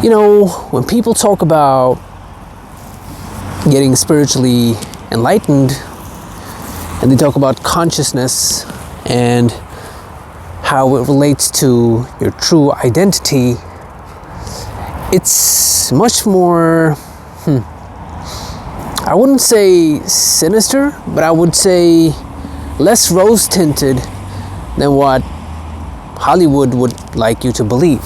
You know, when people talk about getting spiritually enlightened, and they talk about consciousness and how it relates to your true identity, it's much more, I wouldn't say sinister, but I would say less rose-tinted than what Hollywood would like you to believe.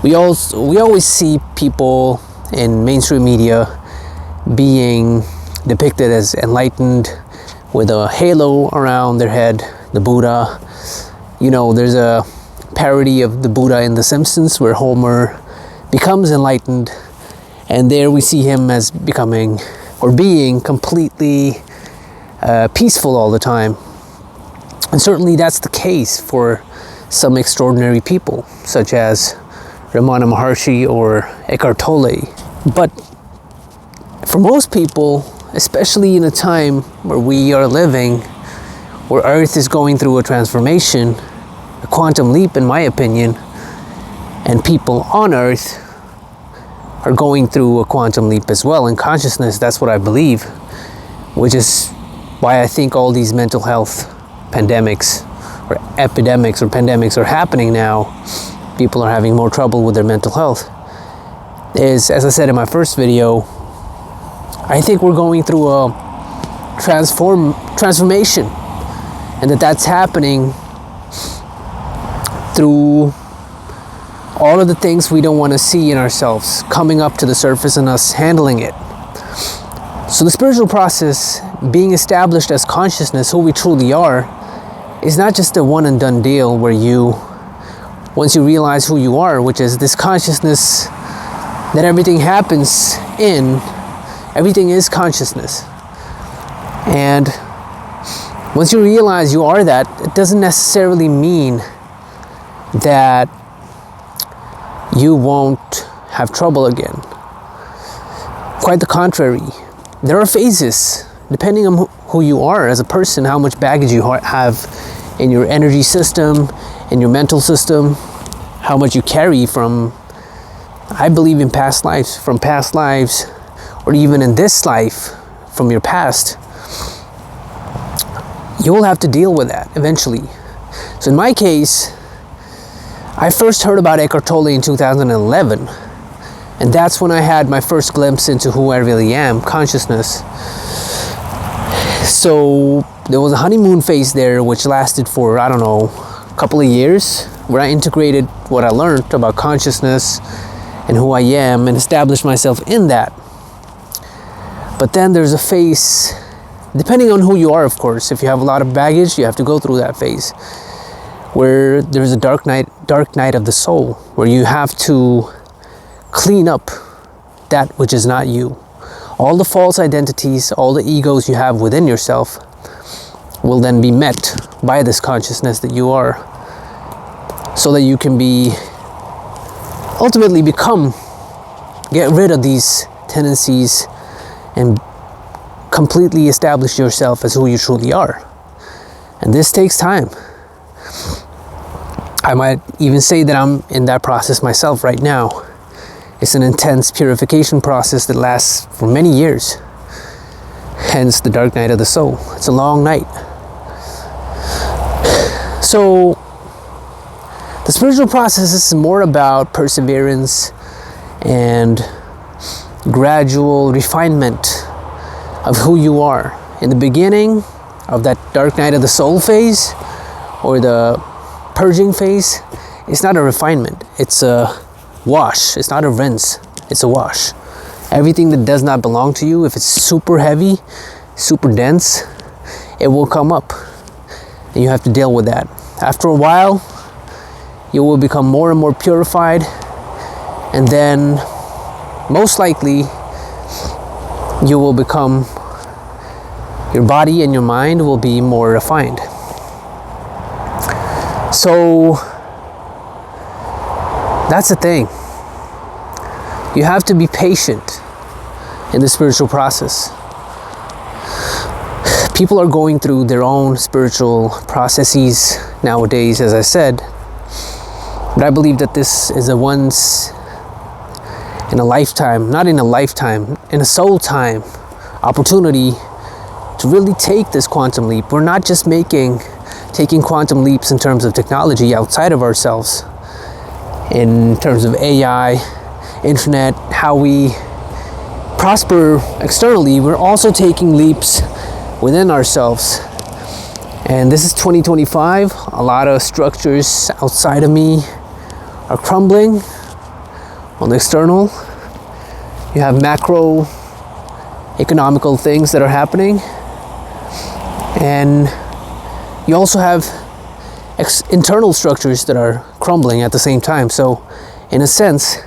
We always see people in mainstream media being depicted as enlightened with a halo around their head, the Buddha. You know, there's a parody of the Buddha in The Simpsons where Homer becomes enlightened, and there we see him as becoming or being completely peaceful all the time. And certainly that's the case for some extraordinary people, such as Ramana Maharshi or Eckhart Tolle. But for most people, especially in a time where we are living, where Earth is going through a transformation, a quantum leap in my opinion, and people on Earth are going through a quantum leap as well in consciousness. That's what I believe, which is why I think all these mental health pandemics or epidemics or pandemics are happening now. People are having more trouble with their mental health. As I said in my first video, I think we're going through a transformation, and that's happening through all of the things we don't want to see in ourselves coming up to the surface and us handling it. So the spiritual process, being established as consciousness, who we truly are, is not just a one and done deal where once you realize who you are, which is this consciousness that everything happens in, everything is consciousness. And once you realize you are that, it doesn't necessarily mean that you won't have trouble again. Quite the contrary. There are phases, depending on who you are as a person, how much baggage you have in your energy system, in your mental system, how much you carry from, I believe, in past lives, or even in this life from your past. You will have to deal with that eventually. So in my case, I first heard about Eckhart Tolle in 2011, and that's when I had my first glimpse into who I really am, consciousness. So there was a honeymoon phase there which lasted for, I don't know, a couple of years, where I integrated what I learned about consciousness and who I am and established myself in that. But then there's a phase, depending on who you are, of course. If you have a lot of baggage, you have to go through that phase, where there's a dark night of the soul, where you have to clean up that which is not you. All the false identities, all the egos you have within yourself will then be met by this consciousness that you are, so that you can ultimately get rid of these tendencies and completely establish yourself as who you truly are. And this takes time. I might even say that I'm in that process myself right now. It's an intense purification process that lasts for many years. Hence the dark night of the soul. It's a long night. So the spiritual process is more about perseverance and gradual refinement of who you are. In the beginning of that dark night of the soul phase, or the purging phase, it's not a refinement, it's a wash. It's not a rinse, it's a wash. Everything that does not belong to you, if it's super heavy, super dense, it will come up, and you have to deal with that. After a while, you will become more and more purified, and then most likely you will become, your body and your mind will be more refined. So that's the thing. You have to be patient in the spiritual process. People are going through their own spiritual processes nowadays, as I said, but I believe that this is a once in a lifetime, not in a lifetime, in a soul time opportunity to really take this quantum leap. We're not just taking quantum leaps in terms of technology outside of ourselves, in terms of AI, internet, how we prosper externally. We're also taking leaps within ourselves. And this is 2025. A lot of structures outside of me are crumbling on the external. You have macro economical things that are happening, and you also have internal structures that are crumbling at the same time. So in a sense,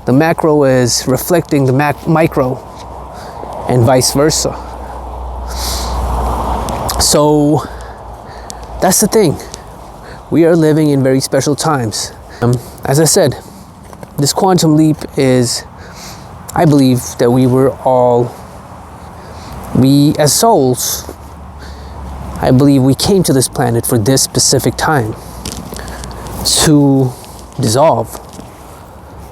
the macro is reflecting the micro and vice versa. So that's the thing. We are living in very special times. As I said, this quantum leap is, I believe that we as souls, I believe we came to this planet for this specific time, to dissolve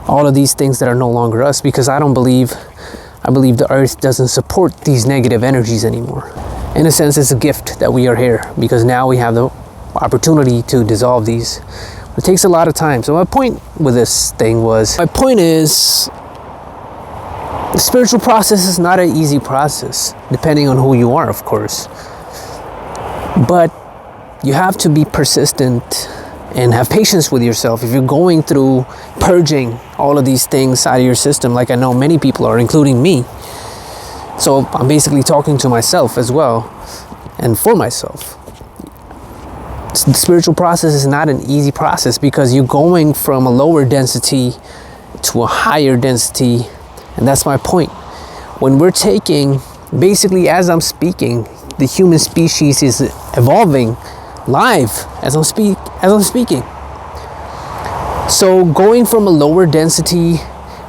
all of these things that are no longer us, because I believe the earth doesn't support these negative energies anymore. In a sense, it's a gift that we are here, because now we have the opportunity to dissolve these. It takes a lot of time. So my point with this thing is, the spiritual process is not an easy process, depending on who you are, of course. But you have to be persistent and have patience with yourself. If you're going through purging all of these things out of your system, like I know many people are, including me. So I'm basically talking to myself as well, and for myself. The spiritual process is not an easy process, because you're going from a lower density to a higher density. And that's my point. When we're taking, basically as I'm speaking, the human species is evolving live as I'm speaking. So going from a lower density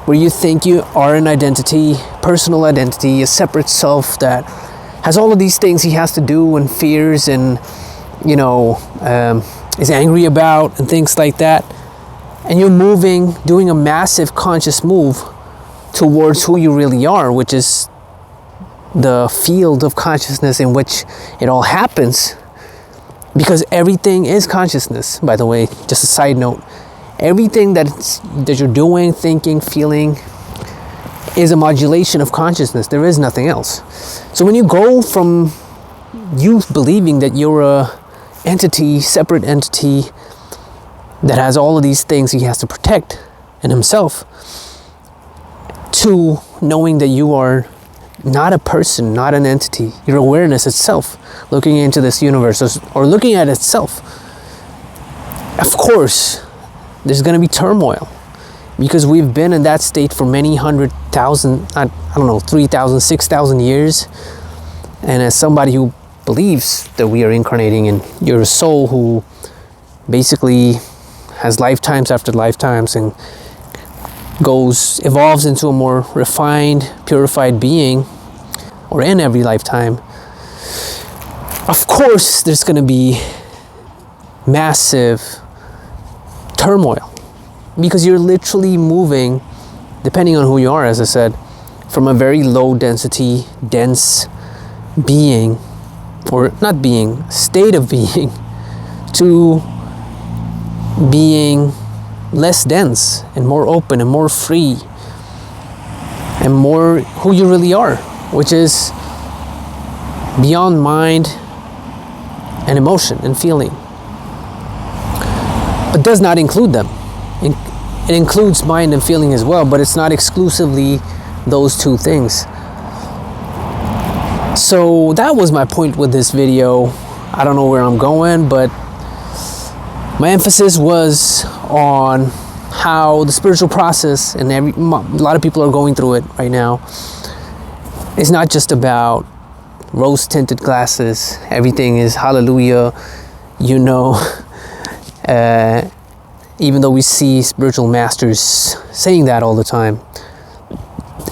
where you think you are an identity, personal identity, a separate self that has all of these things he has to do and fears and, is angry about and things like that. And you're doing a massive conscious move towards who you really are, which is the field of consciousness in which it all happens. Because everything is consciousness, by the way, just a side note. Everything that you're doing, thinking, feeling is a modulation of consciousness. There is nothing else. So when you go from you believing that you're a separate entity that has all of these things he has to protect in himself, to knowing that you are not a person, not an entity, your awareness itself, looking into this universe or looking at itself. Of course, there's going to be turmoil, because we've been in that state for many 100,000, 3,000, 6,000 years. And as somebody who believes that we are incarnating, and you're a soul who basically has lifetimes after lifetimes and evolves into a more refined, purified being, or in every lifetime, of course there's going to be massive turmoil, because you're literally moving, depending on who you are, as I said, from a very low density, dense being, or not being, state of being, to being less dense and more open and more free and more who you really are, which is beyond mind and emotion and feeling, but does not include them. It includes mind and feeling as well, but it's not exclusively those two things. So that was my point with this video. I don't know where I'm going, but my emphasis was on how the spiritual process, and a lot of people are going through it right now, it's not just about rose-tinted glasses. Everything is hallelujah, even though we see spiritual masters saying that all the time.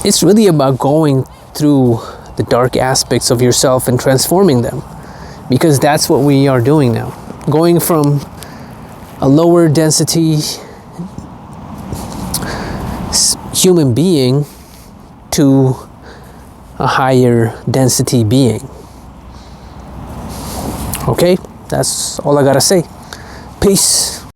It's really about going through the dark aspects of yourself and transforming them, because that's what we are doing now. Going from a lower density human being to a higher density being. Okay, that's all I gotta say. Peace.